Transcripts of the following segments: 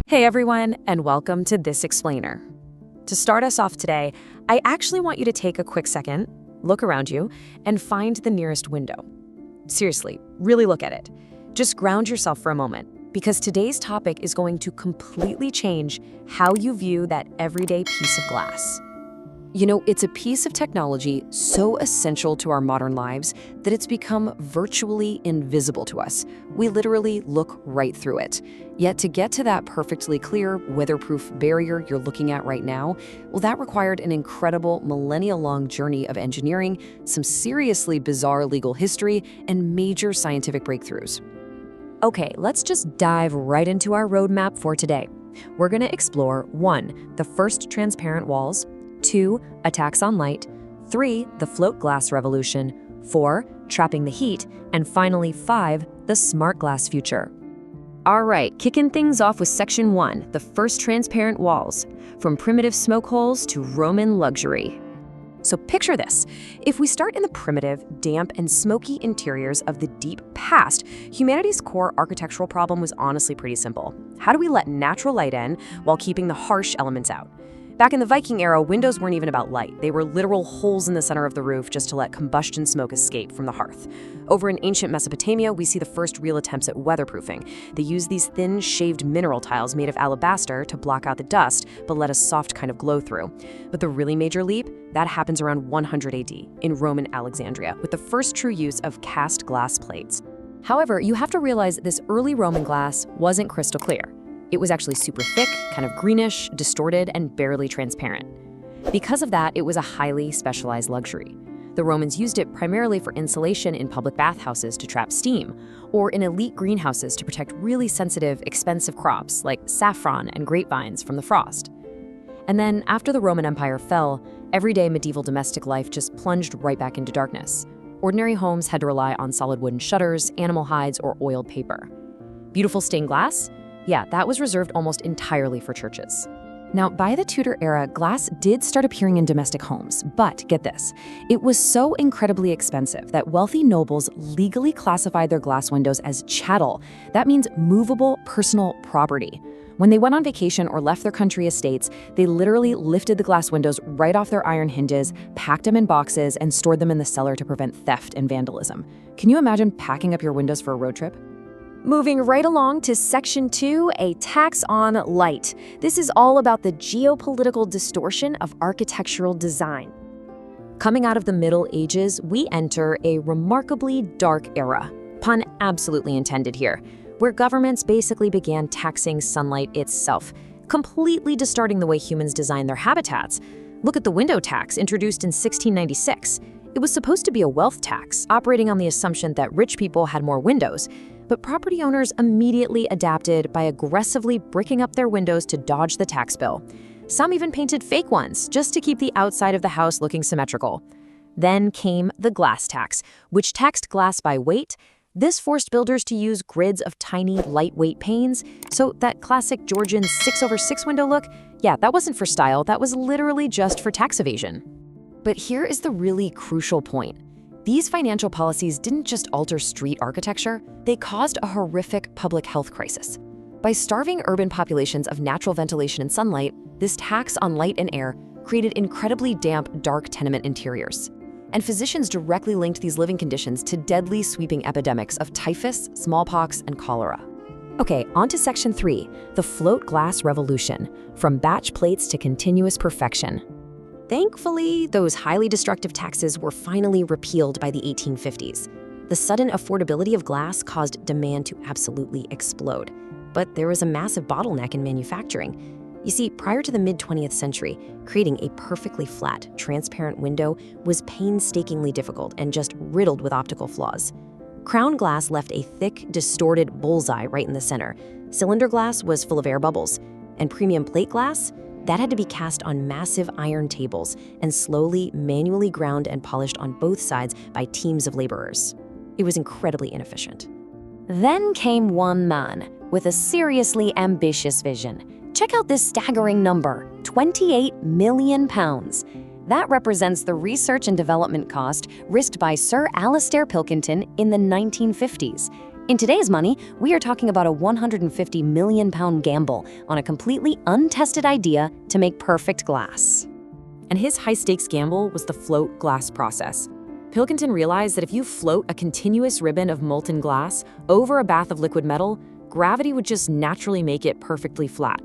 Hey everyone, and welcome to This Explainer. To start us off today, I actually want you to take a quick second, look around you, and find the nearest window. Seriously, really look at it. Just ground yourself for a moment, because today's topic is going to completely change how you view that everyday piece of glass. You know, it's a piece of technology so essential to our modern lives that it's become virtually invisible to us. We literally look right through it. Yet to get to that perfectly clear, weatherproof barrier you're looking at right now, well, that required an incredible millennia-long journey of engineering, some seriously bizarre legal history, and major scientific breakthroughs. Okay, let's just dive right into our roadmap for today. We're going to explore 1. The first transparent walls, 2. Attacks on light, 3. The float glass revolution, 4. Trapping the heat, and finally 5. The smart glass future. All right, kicking things off with section 1, the first transparent walls, from primitive smoke holes to Roman luxury. So picture this. If we start in the primitive, damp, and smoky interiors of the deep past, humanity's core architectural problem was honestly pretty simple. How do we let natural light in while keeping the harsh elements out? Back in the Viking era, windows weren't even about light. They were literal holes in the center of the roof just to let combustion smoke escape from the hearth. Over in ancient Mesopotamia, we see the first real attempts at weatherproofing. They used these thin, shaved mineral tiles made of alabaster to block out the dust, but let a soft kind of glow through. But the really major leap, that happens around 100 AD in Roman Alexandria, with the first true use of cast glass plates. However, you have to realize this early Roman glass wasn't crystal clear. It was actually super thick, kind of greenish, distorted, and barely transparent. Because of that, it was a highly specialized luxury. The Romans used it primarily for insulation in public bathhouses to trap steam, or in elite greenhouses to protect really sensitive, expensive crops like saffron and grapevines from the frost. And then, after the Roman Empire fell, everyday medieval domestic life just plunged right back into darkness. Ordinary homes had to rely on solid wooden shutters, animal hides, or oiled paper. Beautiful stained glass? Yeah, that was reserved almost entirely for churches. Now, by the Tudor era, glass did start appearing in domestic homes, but get this, it was so incredibly expensive that wealthy nobles legally classified their glass windows as chattel. That means movable personal property. When they went on vacation or left their country estates, they literally lifted the glass windows right off their iron hinges, packed them in boxes, and stored them in the cellar to prevent theft and vandalism. Can you imagine packing up your windows for a road trip? Moving right along to section 2, a tax on light. This is all about the geopolitical distortion of architectural design. Coming out of the Middle Ages, we enter a remarkably dark era, pun absolutely intended here, where governments basically began taxing sunlight itself, completely distorting the way humans design their habitats. Look at the window tax introduced in 1696. It was supposed to be a wealth tax, operating on the assumption that rich people had more windows. But property owners immediately adapted by aggressively bricking up their windows to dodge the tax bill. Some even painted fake ones just to keep the outside of the house looking symmetrical. Then came the glass tax, which taxed glass by weight. This forced builders to use grids of tiny, lightweight panes. So that classic Georgian 6/6 window look, yeah, that wasn't for style, that was literally just for tax evasion. But here is the really crucial point. These financial policies didn't just alter street architecture, they caused a horrific public health crisis. By starving urban populations of natural ventilation and sunlight, this tax on light and air created incredibly damp, dark tenement interiors. And physicians directly linked these living conditions to deadly sweeping epidemics of typhus, smallpox, and cholera. Okay, on to section 3, the float glass revolution, from batch plates to continuous perfection. Thankfully, those highly destructive taxes were finally repealed by the 1850s. The sudden affordability of glass caused demand to absolutely explode. But there was a massive bottleneck in manufacturing. You see, prior to the mid-20th century, creating a perfectly flat, transparent window was painstakingly difficult and just riddled with optical flaws. Crown glass left a thick, distorted bullseye right in the center. Cylinder glass was full of air bubbles. And premium plate glass? That had to be cast on massive iron tables and slowly, manually ground and polished on both sides by teams of laborers. It was incredibly inefficient. Then came one man with a seriously ambitious vision. Check out this staggering number, 28 million pounds. That represents the research and development cost risked by Sir Alastair Pilkington in the 1950s. In today's money, we are talking about a £150 million gamble on a completely untested idea to make perfect glass. And his high-stakes gamble was the float glass process. Pilkington realized that if you float a continuous ribbon of molten glass over a bath of liquid metal, gravity would just naturally make it perfectly flat.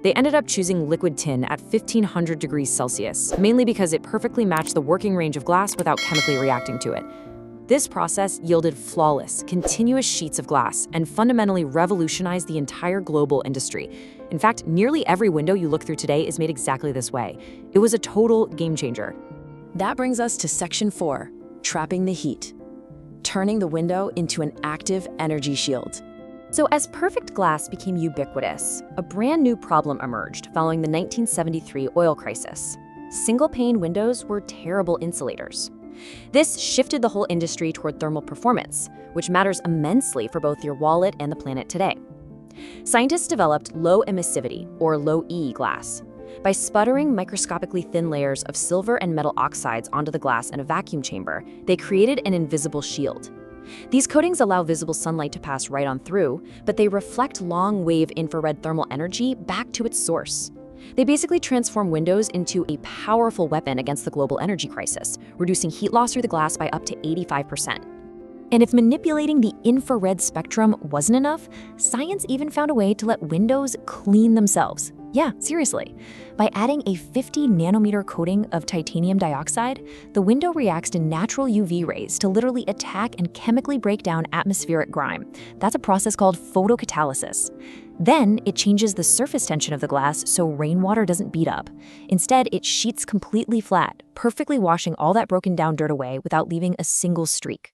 They ended up choosing liquid tin at 1500 degrees Celsius, mainly because it perfectly matched the working range of glass without chemically reacting to it. This process yielded flawless, continuous sheets of glass and fundamentally revolutionized the entire global industry. In fact, nearly every window you look through today is made exactly this way. It was a total game changer. That brings us to Section 4, trapping the heat, turning the window into an active energy shield. So as perfect glass became ubiquitous, a brand new problem emerged following the 1973 oil crisis. Single-pane windows were terrible insulators. This shifted the whole industry toward thermal performance, which matters immensely for both your wallet and the planet today. Scientists developed low emissivity, or low-E glass. By sputtering microscopically thin layers of silver and metal oxides onto the glass in a vacuum chamber, they created an invisible shield. These coatings allow visible sunlight to pass right on through, but they reflect long-wave infrared thermal energy back to its source. They basically transform windows into a powerful weapon against the global energy crisis, reducing heat loss through the glass by up to 85%. And if manipulating the infrared spectrum wasn't enough, science even found a way to let windows clean themselves. Yeah, seriously. By adding a 50 nanometer coating of titanium dioxide, the window reacts to natural UV rays to literally attack and chemically break down atmospheric grime. That's a process called photocatalysis. Then it changes the surface tension of the glass so rainwater doesn't beat up. Instead, it sheets completely flat, perfectly washing all that broken down dirt away without leaving a single streak.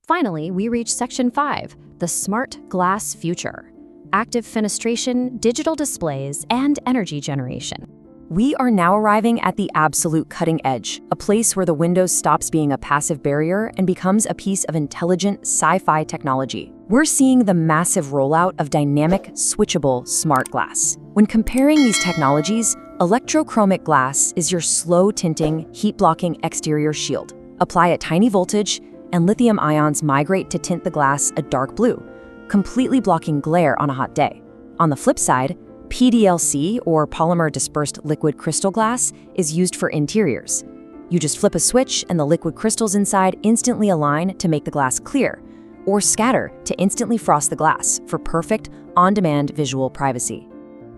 Finally, we reach Section 5, the smart glass future. Active fenestration, digital displays, and energy generation. We are now arriving at the absolute cutting edge, a place where the window stops being a passive barrier and becomes a piece of intelligent sci-fi technology. We're seeing the massive rollout of dynamic, switchable smart glass. When comparing these technologies, electrochromic glass is your slow-tinting, heat-blocking exterior shield. Apply a tiny voltage, and lithium ions migrate to tint the glass a dark blue, completely blocking glare on a hot day. On the flip side, PDLC, or polymer dispersed liquid crystal glass, is used for interiors. You just flip a switch and the liquid crystals inside instantly align to make the glass clear, or scatter to instantly frost the glass for perfect, on-demand visual privacy.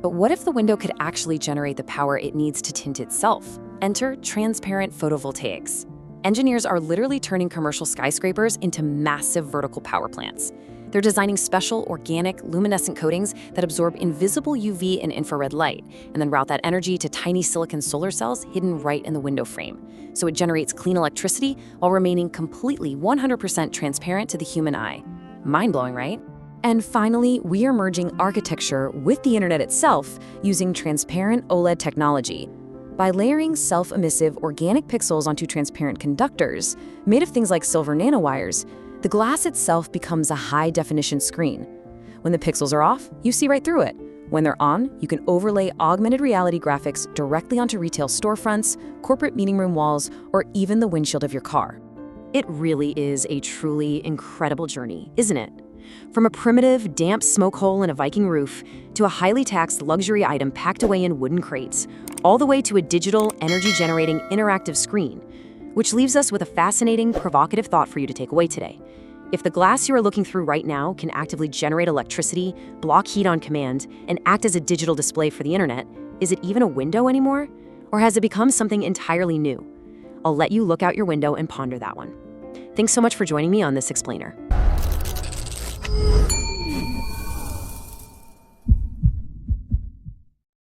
But what if the window could actually generate the power it needs to tint itself? Enter transparent photovoltaics. Engineers are literally turning commercial skyscrapers into massive vertical power plants. They're designing special, organic, luminescent coatings that absorb invisible UV and infrared light, and then route that energy to tiny silicon solar cells hidden right in the window frame. So it generates clean electricity while remaining completely 100% transparent to the human eye. Mind-blowing, right? And finally, we are merging architecture with the internet itself using transparent OLED technology. By layering self-emissive organic pixels onto transparent conductors, made of things like silver nanowires, the glass itself becomes a high-definition screen. When the pixels are off, you see right through it. When they're on, you can overlay augmented reality graphics directly onto retail storefronts, corporate meeting room walls, or even the windshield of your car. It really is a truly incredible journey, isn't it? From a primitive, damp smoke hole in a Viking roof to a highly taxed luxury item packed away in wooden crates, all the way to a digital, energy-generating, interactive screen, which leaves us with a fascinating, provocative thought for you to take away today. If the glass you are looking through right now can actively generate electricity, block heat on command, and act as a digital display for the internet, is it even a window anymore? Or has it become something entirely new? I'll let you look out your window and ponder that one. Thanks so much for joining me on this explainer.